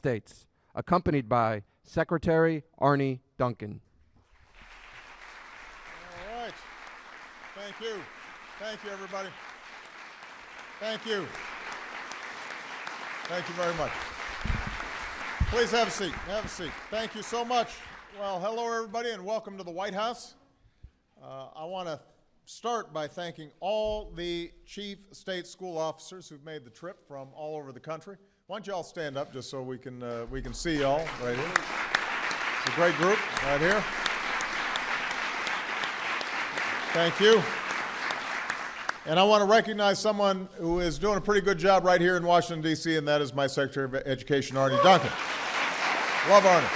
States, accompanied by Secretary Arnie Duncan. All right. Thank you. Thank you, everybody. Thank you. Thank you very much. Please have a seat. Have a seat. Thank you so much. Well, hello, everybody, and welcome to the White House. I want to start by thanking all the chief state school officers who've made the trip from all over the country. Why don't you all stand up just so we can see y'all right here. It's a great group right here. Thank you. And I want to recognize someone who is doing a pretty good job right here in Washington, D.C., and that is my Secretary of Education, Arnie Duncan. Love Arnie.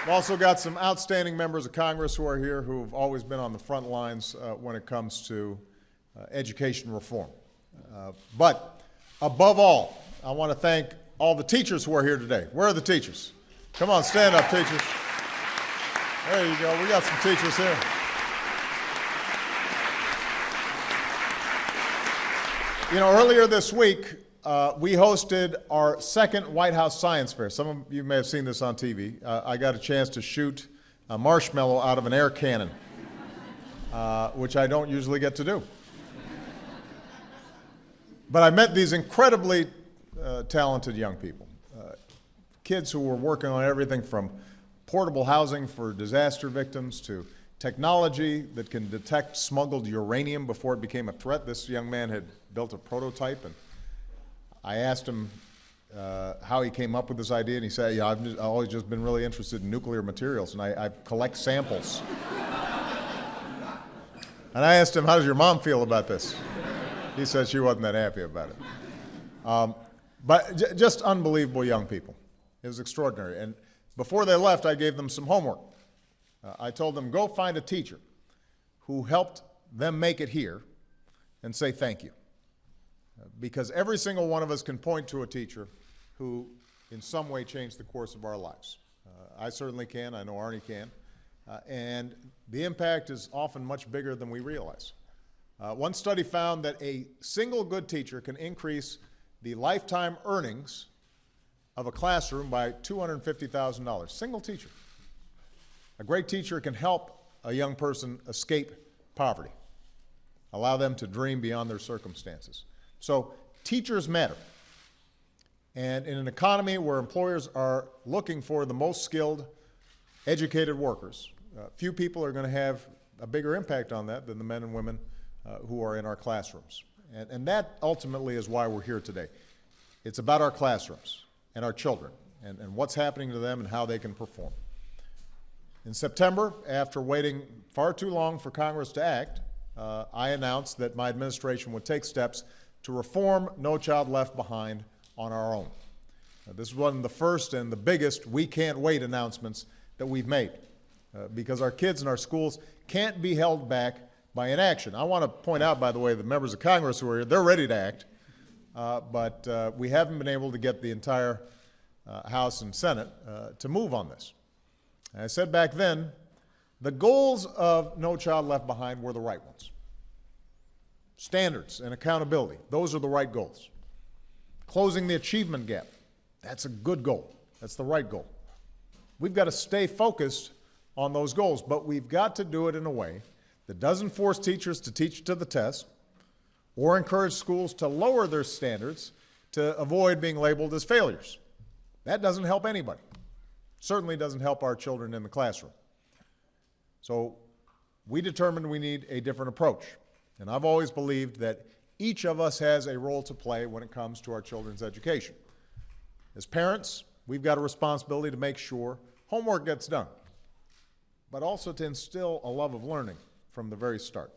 I've also got some outstanding members of Congress who are here who have always been on the front lines when it comes to education reform. But above all, I want to thank all the teachers who are here today. Where are the teachers? Come on, stand up, teachers. There you go. We got some teachers here. You know, earlier this week, we hosted our second White House Science Fair. Some of you may have seen this on TV. I got a chance to shoot a marshmallow out of an air cannon, which I don't usually get to do. But I met these incredibly talented young people, kids who were working on everything from portable housing for disaster victims to technology that can detect smuggled uranium before it became a threat. This young man had built a prototype, and I asked him how he came up with this idea, and he said, yeah, I've always just been really interested in nuclear materials, and I collect samples. And I asked him, how does your mom feel about this? He said she wasn't that happy about it. But just unbelievable young people. It was extraordinary. And before they left, I gave them some homework. I told them, go find a teacher who helped them make it here and say thank you. Because every single one of us can point to a teacher who in some way changed the course of our lives. I certainly can. I know Arnie can. And the impact is often much bigger than we realize. One study found that a single good teacher can increase the lifetime earnings of a classroom by $250,000. Single teacher. A great teacher can help a young person escape poverty, allow them to dream beyond their circumstances. So teachers matter. And in an economy where employers are looking for the most skilled, educated workers, few people are going to have a bigger impact on that than the men and women who are in our classrooms. And that ultimately is why we're here today. It's about our classrooms and our children and what's happening to them and how they can perform. In September, after waiting far too long for Congress to act, I announced that my administration would take steps to reform No Child Left Behind on our own. This is one of the first and the biggest we can't wait announcements that we've made because our kids in our schools can't be held back by inaction. I want to point out, by the way, the members of Congress who are here, they're ready to act, but we haven't been able to get the entire House and Senate to move on this. And I said back then, the goals of No Child Left Behind were the right ones. Standards and accountability, those are the right goals. Closing the achievement gap, that's a good goal. That's the right goal. We've got to stay focused on those goals, but we've got to do it in a way that doesn't force teachers to teach to the test or encourage schools to lower their standards to avoid being labeled as failures. That doesn't help anybody. Certainly doesn't help our children in the classroom. So we determined we need a different approach. And I've always believed that each of us has a role to play when it comes to our children's education. As parents, we've got a responsibility to make sure homework gets done, but also to instill a love of learning from the very start.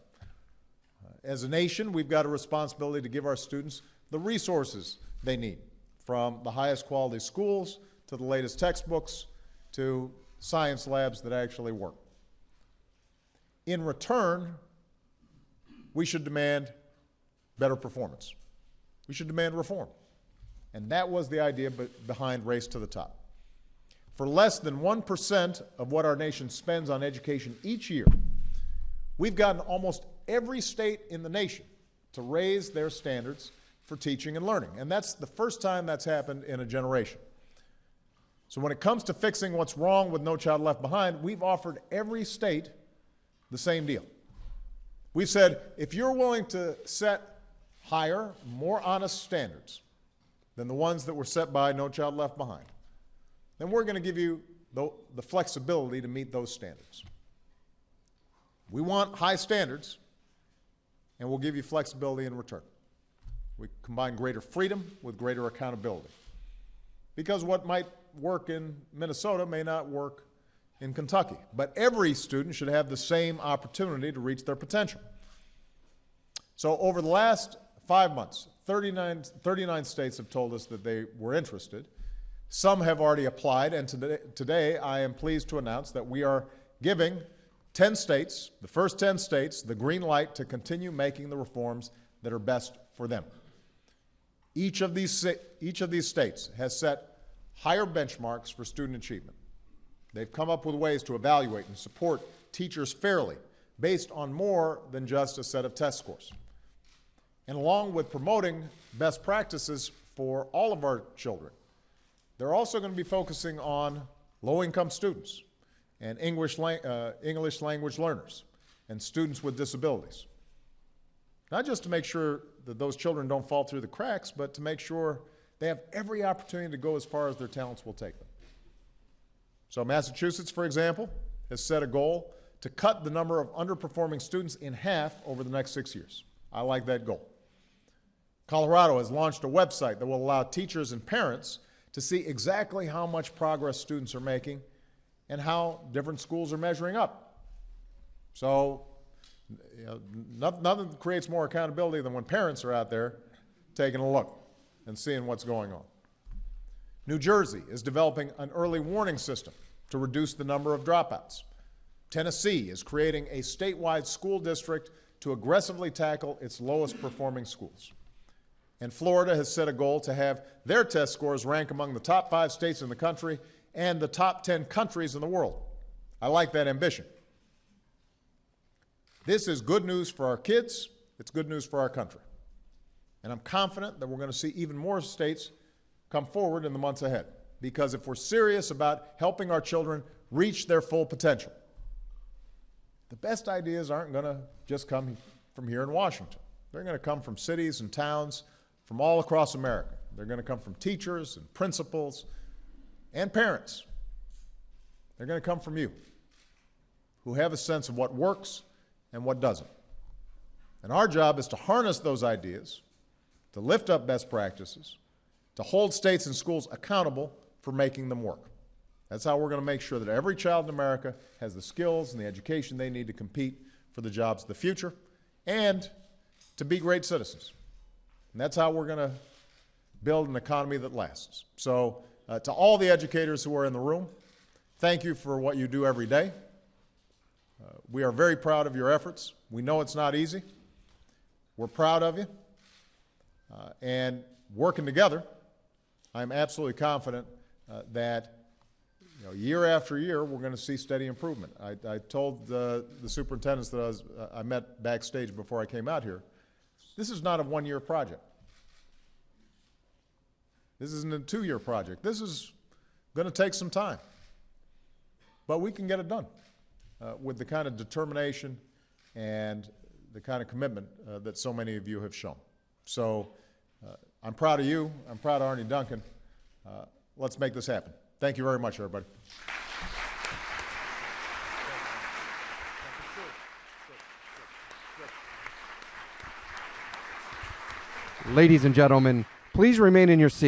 As a nation, we've got a responsibility to give our students the resources they need, from the highest quality schools to the latest textbooks to science labs that actually work. In return, we should demand better performance. We should demand reform. And that was the idea behind Race to the Top. For less than 1% of what our nation spends on education each year, we've gotten almost every state in the nation to raise their standards for teaching and learning. And that's the first time that's happened in a generation. So when it comes to fixing what's wrong with No Child Left Behind, we've offered every state the same deal. We've said, if you're willing to set higher, more honest standards than the ones that were set by No Child Left Behind, then we're going to give you the flexibility to meet those standards. We want high standards, and we'll give you flexibility in return. We combine greater freedom with greater accountability. Because what might work in Minnesota may not work in Kentucky. But every student should have the same opportunity to reach their potential. So over the last 5 months, 39 states have told us that they were interested. Some have already applied, and today I am pleased to announce that we are giving 10 states, the first 10 states, the green light to continue making the reforms that are best for them. Each of these states has set higher benchmarks for student achievement. They've come up with ways to evaluate and support teachers fairly based on more than just a set of test scores. And along with promoting best practices for all of our children, they're also going to be focusing on low-income students and English language learners and students with disabilities. Not just to make sure that those children don't fall through the cracks, but to make sure they have every opportunity to go as far as their talents will take them. So Massachusetts, for example, has set a goal to cut the number of underperforming students in half over the next 6 years. I like that goal. Colorado has launched a website that will allow teachers and parents to see exactly how much progress students are making and how different schools are measuring up. So, nothing creates more accountability than when parents are out there taking a look and seeing what's going on. New Jersey is developing an early warning system to reduce the number of dropouts. Tennessee is creating a statewide school district to aggressively tackle its lowest performing schools. And Florida has set a goal to have their test scores rank among the top 5 states in the country and the top 10 countries in the world. I like that ambition. This is good news for our kids. It's good news for our country. And I'm confident that we're going to see even more states come forward in the months ahead. Because if we're serious about helping our children reach their full potential, the best ideas aren't going to just come from here in Washington. They're going to come from cities and towns from all across America. They're going to come from teachers and principals and parents. They're going to come from you, who have a sense of what works and what doesn't. And our job is to harness those ideas, to lift up best practices, to hold states and schools accountable for making them work. That's how we're going to make sure that every child in America has the skills and the education they need to compete for the jobs of the future and to be great citizens. And that's how we're going to build an economy that lasts. So to all the educators who are in the room, thank you for what you do every day. We are very proud of your efforts. We know it's not easy. We're proud of you. And working together, I'm absolutely confident that year after year, we're going to see steady improvement. I told the superintendents that I met backstage before I came out here, this is not a one-year project. This isn't a 2-year project. This is going to take some time. But we can get it done with the kind of determination and the kind of commitment that so many of you have shown. So I'm proud of you. I'm proud of Arnie Duncan. Let's make this happen. Thank you very much, everybody. Ladies and gentlemen, please remain in your seats.